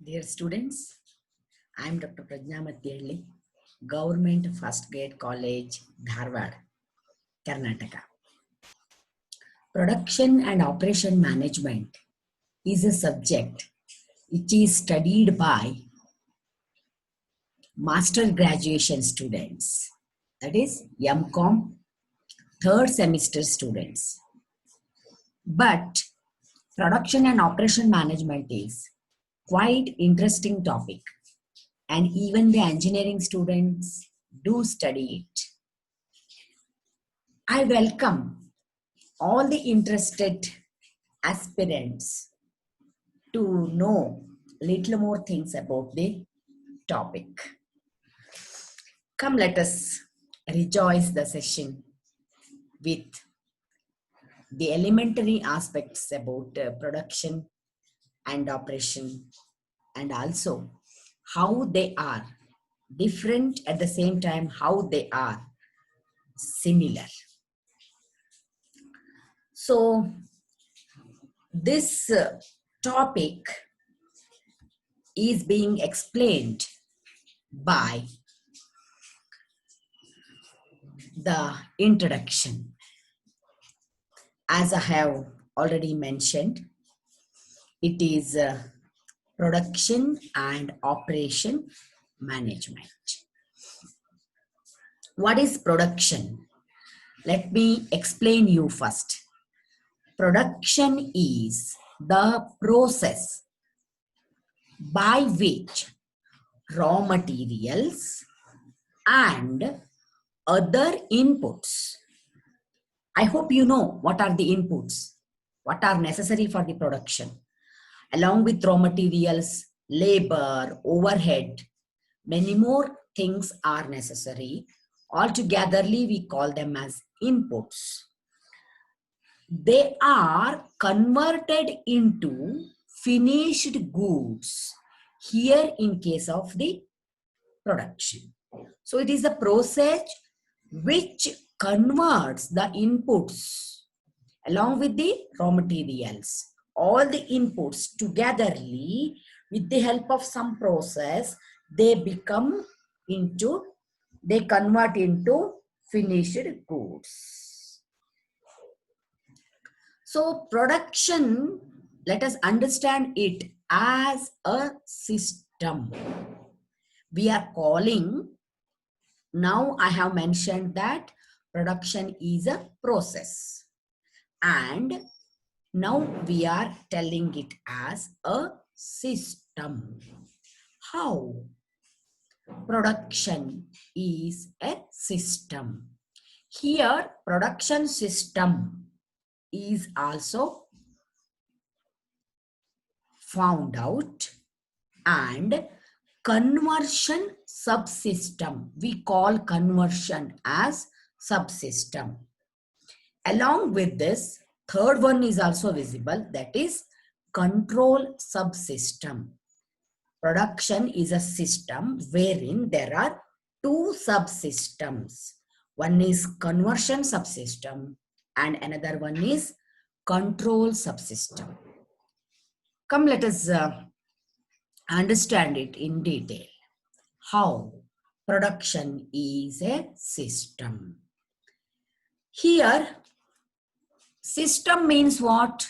Dear students, I am Dr. Prajna Mathielli, Government First Grade College, Dharwad, Karnataka. Production and operation management is a subject which is studied by master graduation students, that is MCOM third semester students. But production and operation management is quite interesting topic, and even the engineering students do study it. I welcome all the interested aspirants to know little more things about the topic. Come, let us rejoice the session with the elementary aspects about production and operation, and also how they are different, at the same time how they are similar. So this topic is being explained by the introduction. As I have already mentioned, it is production and operation management. What is production? Let me explain you first. Production is the process by which raw materials and other inputs. I hope you know what are the inputs, what are necessary for the production. Along with raw materials, labor, overhead, many more things are necessary. Altogetherly, we call them as inputs. They are converted into finished goods here in case of the production. So it is a process which converts the inputs along with the raw materials, all the inputs togetherly with the help of some process, they convert into finished goods. So production, let us understand it as a system. We are calling, now I have mentioned that production is a process, and now we are telling it as a system. How? Production is a system. Here, production system is also found out, and conversion subsystem, we call conversion as subsystem. Along with this, third one is also visible, that is control subsystem. Production is a system wherein there are two subsystems. One is conversion subsystem and another one is control subsystem. Come, let us understand it in detail. How production is a system. Here, system means what?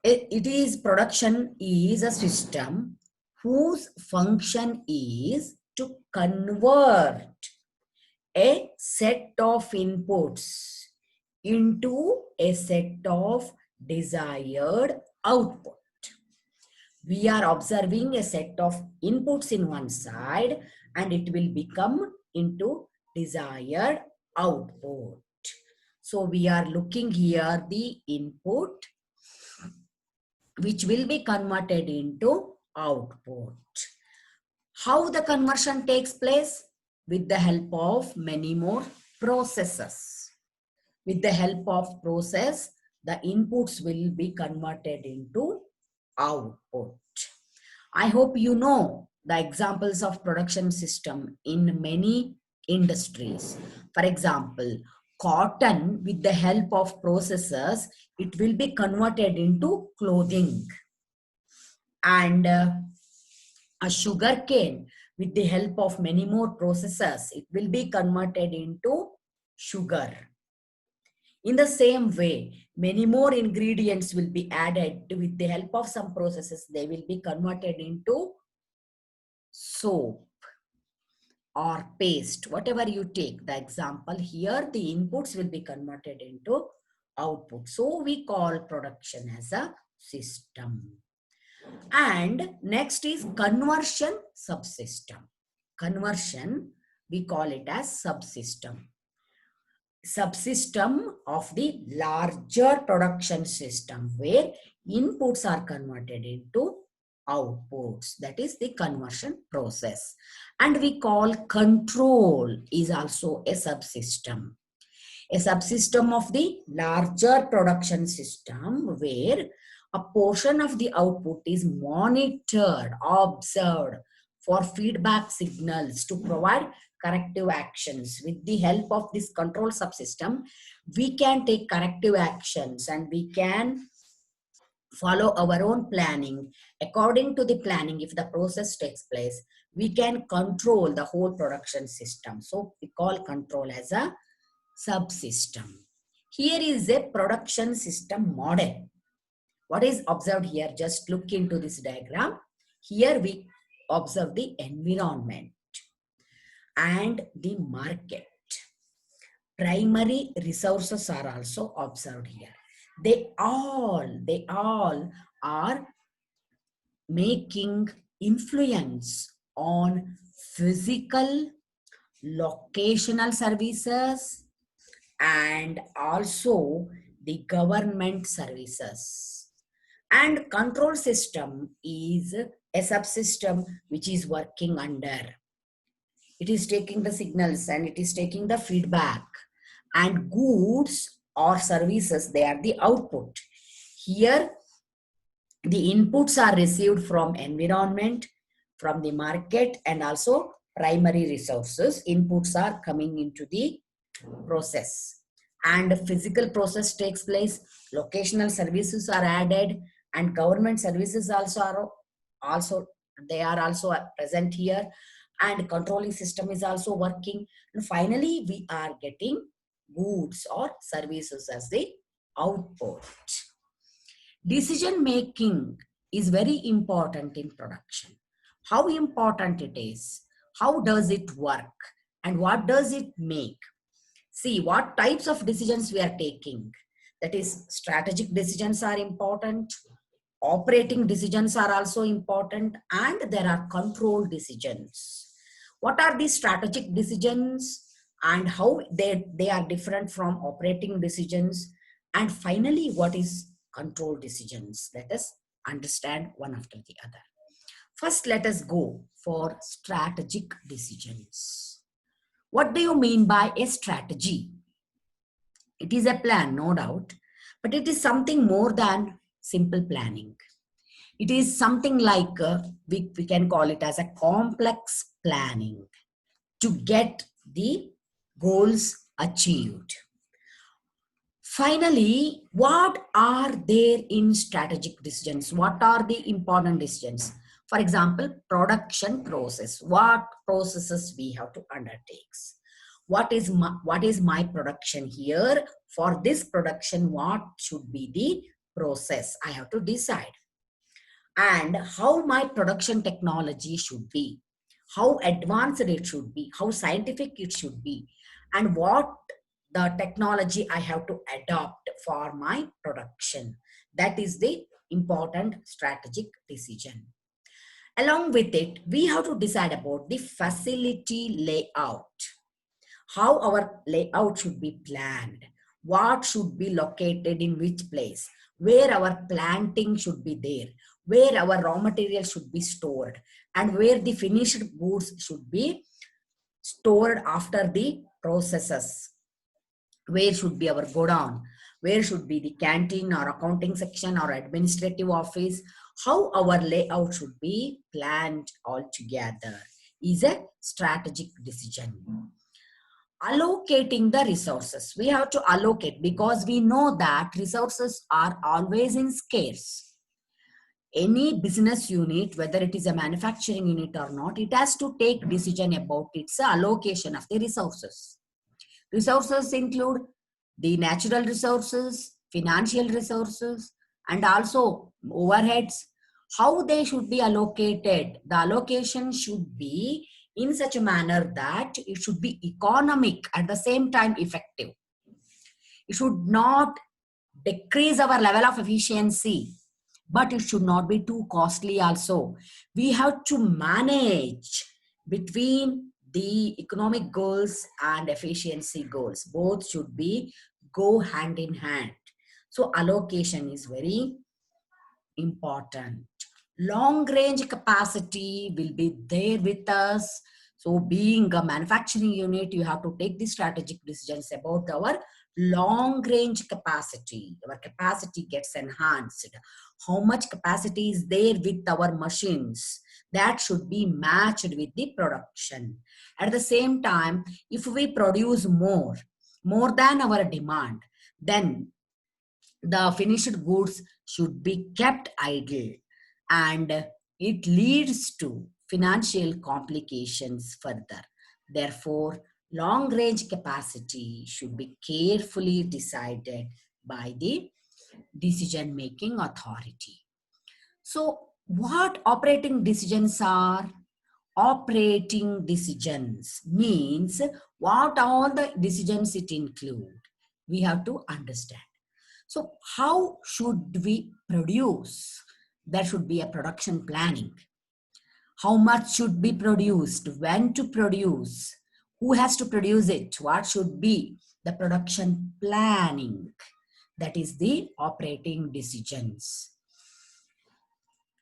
It is, production is a system whose function is to convert a set of inputs into a set of desired output. We are observing a set of inputs in one side and it will become into desired output. So we are looking here the input which will be converted into output. How the conversion takes place? With the help of many more processes. With the help of process, the inputs will be converted into output. I hope you know the examples of production system in many industries. For example, cotton, with the help of processes, it will be converted into clothing. And a sugar cane, with the help of many more processes, it will be converted into sugar. In the same way, many more ingredients will be added with the help of some processes. They will be converted into soap or paste, whatever you take. The example here, the inputs will be converted into output. So we call production as a system. And next is conversion subsystem. Conversion, we call it as subsystem. Subsystem of the larger production system where inputs are converted into outputs. That is the conversion process. And we call control is also a subsystem. A subsystem of the larger production system where a portion of the output is monitored, observed for feedback signals to provide corrective actions. With the help of this control subsystem, we can take corrective actions and we can follow our own planning. According to the planning, if the process takes place, we can control the whole production system. So we call control as a subsystem. Here is a production system model. What is observed here? Just look into this diagram. Here we observe the environment and the market. Primary resources are also observed here. They all are making influence on physical, locational services, and also the government services. And control system is a subsystem which is working under. It is taking the signals and it is taking the feedback, and goods or services, they are the output. Here the inputs are received from environment, from the market, and also primary resources. Inputs are coming into the process, and physical process takes place, locational services are added, and government services also they are also present here, and controlling system is also working, and finally we are getting goods or services as the output. Decision making is very important in production. How important it is, how does it work, and what does it make? See what types of decisions we are taking. That is, strategic decisions are important, operating decisions are also important, and there are control decisions. What are these strategic decisions and how they are different from operating decisions? And finally, what is control decisions? Let us understand one after the other. First, let us go for strategic decisions. What do you mean by a strategy? It is a plan, no doubt, but it is something more than simple planning. It is something like, we can call it as a complex planning to get the goals achieved. Finally, what are there in strategic decisions? What are the important decisions? For example, production process. What processes we have to undertake? What is my production here? For this production, what should be the process? I have to decide. And how my production technology should be, how advanced it should be, how scientific it should be, and what the technology I have to adopt for my production. That is the important strategic decision. Along with it, we have to decide about the facility layout, how our layout should be planned, what should be located in which place, where our planting should be there, where our raw material should be stored, and where the finished goods should be stored after the processes. Where should be our godown, where should be the canteen or accounting section or administrative office, how our layout should be planned altogether is a strategic decision. Allocating the resources. We have to allocate because we know that resources are always in scarce. any business unit, whether it is a manufacturing unit or not, it has to take decision about its allocation of the resources. Resources include the natural resources, financial resources, and also overheads. How they should be allocated. The allocation should be in such a manner that it should be economic, at the same time effective. It should not decrease our level of efficiency, but it should not be too costly also. We have to manage between the economic goals and efficiency goals. Both should be go hand in hand. So allocation is very important. Long range capacity will be there with us. So being a manufacturing unit, you have to take the strategic decisions about our long range capacity. Our capacity gets enhanced. How much capacity is there with our machines? That should be matched with the production. At the same time, if we produce more than our demand, then the finished goods should be kept idle, and it leads to financial complications further. Therefore, long range capacity should be carefully decided by the decision making authority. So, what operating decisions are? Operating decisions means what all the decisions it include. We have to understand. So how should we produce? There should be a production planning. How much should be produced? When to produce? Who has to produce it? What should be the production planning? That is the operating decisions.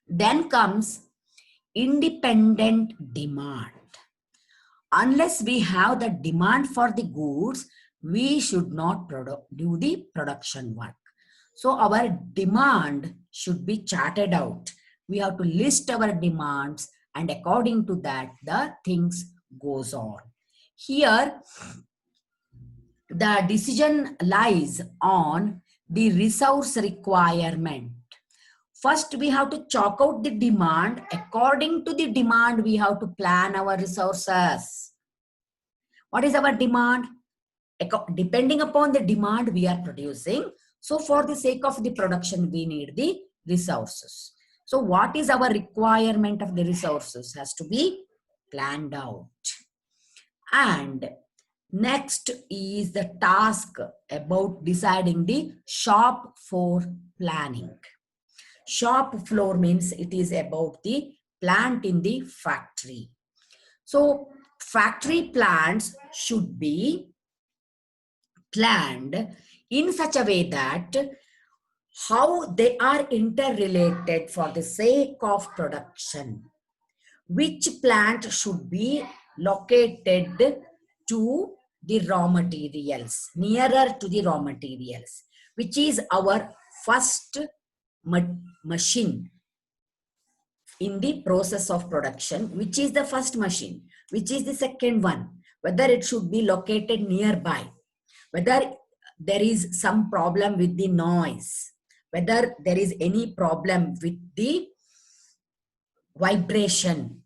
Then comes independent demand. Unless we have the demand for the goods, we should not do the production work. So our demand should be charted out. We have to list our demands, and according to that, the things goes on. Here, the decision lies on the resource requirement. First, we have to chalk out the demand. According to the demand, we have to plan our resources. What is our demand? Depending upon the demand we are producing. So for the sake of the production, we need the resources. So what is our requirement of the resources has to be planned out. And next is the task about deciding the shop floor planning. Shop floor means it is about the plant in the factory. So factory plants should be planned in such a way that how they are interrelated for the sake of production. Which plant should be located to the raw materials, nearer to the raw materials, which is our first machine in the process of production, which is the first machine, which is the second one, whether it should be located nearby, whether there is some problem with the noise, whether there is any problem with the vibration,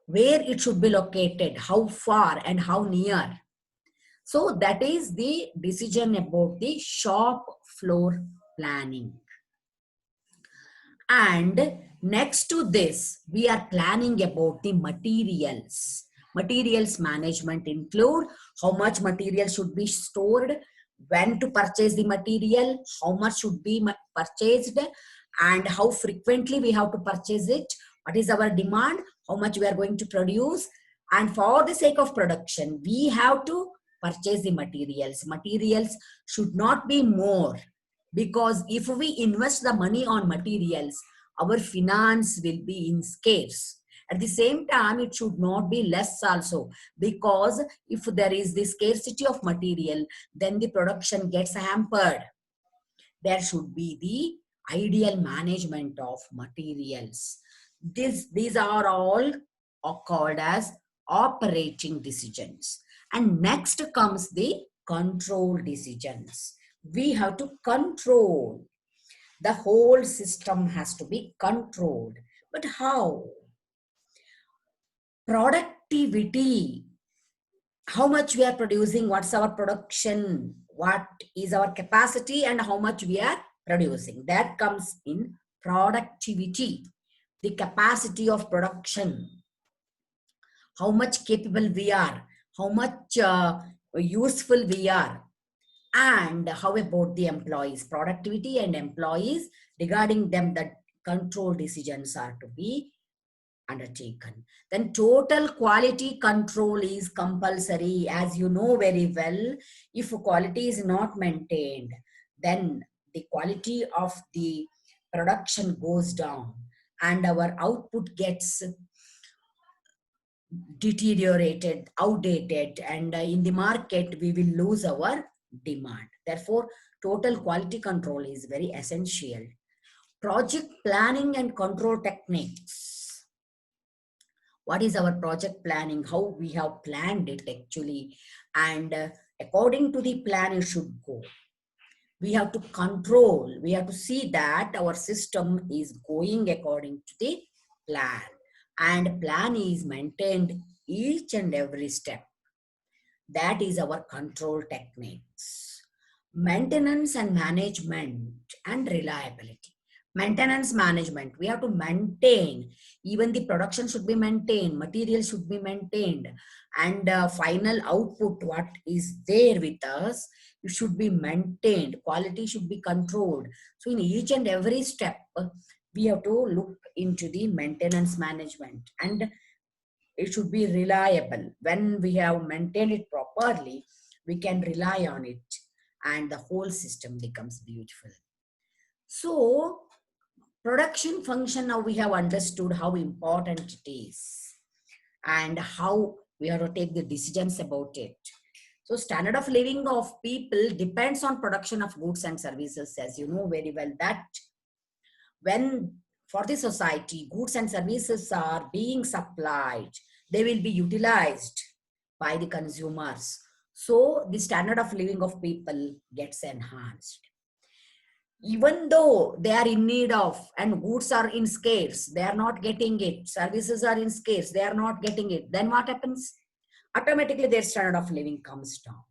where it should be located, how far and how near. So that is the decision about the shop floor planning. And next to this, we are planning about the materials. Materials management include how much material should be stored, when to purchase the material, how much should be purchased, and how frequently we have to purchase it, what is our demand, how much we are going to produce. And for the sake of production, we have to purchase the materials. Materials should not be more, because if we invest the money on materials, our finance will be in scarce. At the same time, it should not be less also, because if there is the scarcity of material, then the production gets hampered. There should be the ideal management of materials. These are all called as operating decisions. And next comes the control decisions. We have to control. The whole system has to be controlled. But how? Productivity, how much we are producing, what's our production, what is our capacity, and how much we are producing. That comes in productivity, the capacity of production, how much capable we are, how much useful we are. And how about the employees? Productivity and employees, regarding them, the control decisions are to be undertaken. Then total quality control is compulsory. As you know very well, if quality is not maintained, then the quality of the production goes down and our output gets deteriorated, outdated, and in the market we will lose our demand. Therefore, total quality control is very essential. Project planning and control techniques. What is our project planning? How we have planned it actually, and according to the plan it should go. We have to control, we have to see that our system is going according to the plan, and plan is maintained each and every step. That is our control techniques. Maintenance and management and reliability. Maintenance management, we have to maintain, even the production should be maintained, material should be maintained, and final output, what is there with us, it should be maintained, quality should be controlled. So in each and every step, we have to look into the maintenance management, and it should be reliable. When we have maintained it properly, we can rely on it, and the whole system becomes beautiful. So production function, now we have understood how important it is and how we have to take the decisions about it. So standard of living of people depends on production of goods and services. As you know very well that when for the society goods and services are being supplied, they will be utilized by the consumers. So the standard of living of people gets enhanced. Even though they are in need of, and goods are in scarce, they are not getting it, services are in scarce, they are not getting it, then what happens? Automatically their standard of living comes down.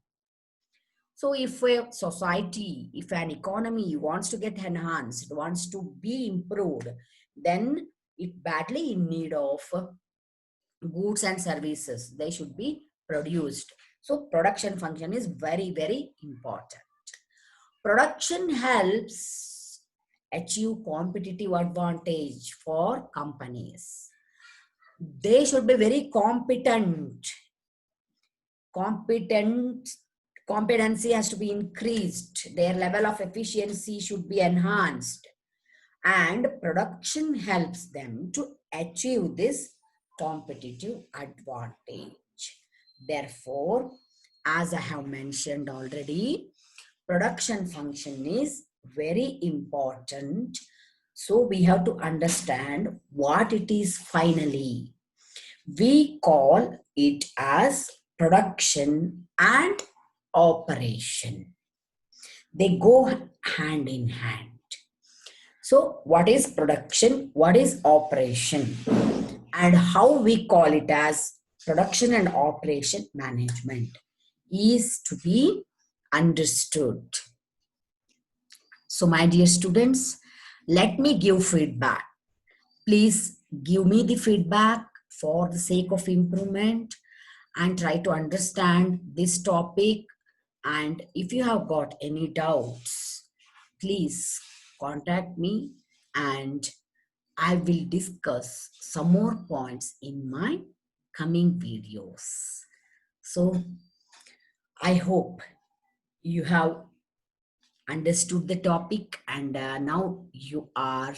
So if a society, if an economy wants to get enhanced, wants to be improved, then it badly in need of goods and services. They should be produced. So production function is very, very important. Production helps achieve competitive advantage for companies. They should be very competent. Competency has to be increased. Their level of efficiency should be enhanced. And production helps them to achieve this competitive advantage. Therefore, as I have mentioned already, production function is very important. So we have to understand what it is finally. We call it as production and operation. They go hand in hand. So what is production? What is operation? And how we call it as production and operation management is to be understood. So my dear students, let me give feedback. Please give me the feedback for the sake of improvement and try to understand this topic. And if you have got any doubts, please contact me and I will discuss some more points in my coming videos. So I hope you have understood the topic and now you are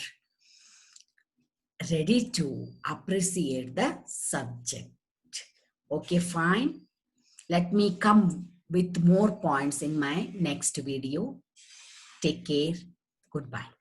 ready to appreciate the subject. Okay, fine. Let me come with more points in my next video. Take care. Goodbye.